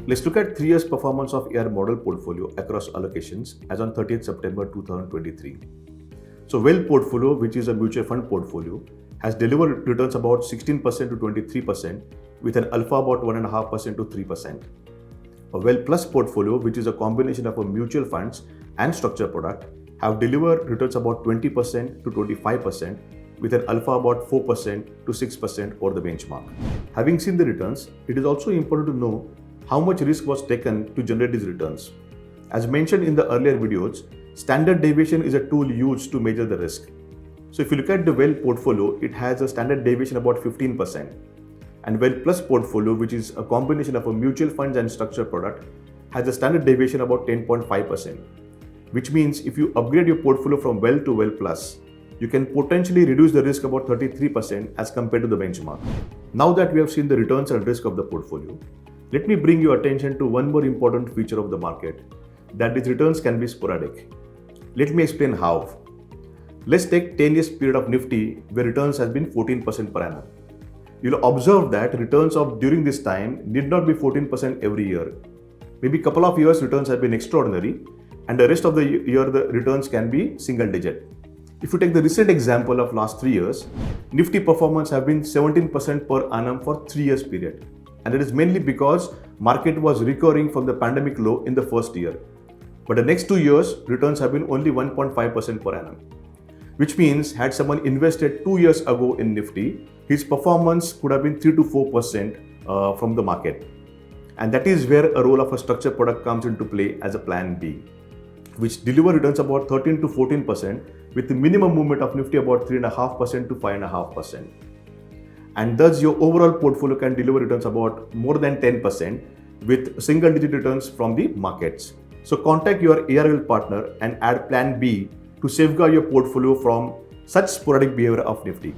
Let's look at 3 years performance of AR model portfolio across allocations as on 30th September 2023. So Well portfolio, which is a mutual fund portfolio, has delivered returns about 16% to 23% with an alpha about 1.5% to 3%. A Well Plus portfolio, which is a combination of a mutual funds and structured product, have delivered returns about 20% to 25% with an alpha about 4% to 6% over the benchmark. Having seen the returns, it is also important to know how much risk was taken to generate these returns. As mentioned in the earlier videos, standard deviation is a tool used to measure the risk. So if you look at the Well portfolio, it has a standard deviation about 15%. And Well Plus portfolio, which is a combination of a mutual funds and structured product, has a standard deviation about 10.5%. Which means if you upgrade your portfolio from Well to Well Plus, you can potentially reduce the risk about 33% as compared to the benchmark. Now that we have seen the returns and risk of the portfolio, let me bring your attention to one more important feature of the market, that these returns can be sporadic. Let me explain how. Let's take 10 years period of Nifty where returns has been 14% per annum. You'll observe that returns of during this time need not be 14% every year. Maybe couple of years returns have been extraordinary and the rest of the year the returns can be single digit. If you take the recent example of last 3 years, Nifty performance have been 17% per annum for 3 years period. And it is mainly because market was recovering from the pandemic low in the first year. But the next 2 years, returns have been only 1.5% per annum. Which means had someone invested 2 years ago in Nifty, his performance could have been 3 to 4% from the market. And that is where a role of a structured product comes into play as a plan B, which deliver returns about 13 to 14% with the minimum movement of Nifty about 3.5% to 5.5%. And thus your overall portfolio can deliver returns about more than 10% with single digit returns from the markets. So contact your ARL partner and add plan B to safeguard your portfolio from such sporadic behavior of Nifty.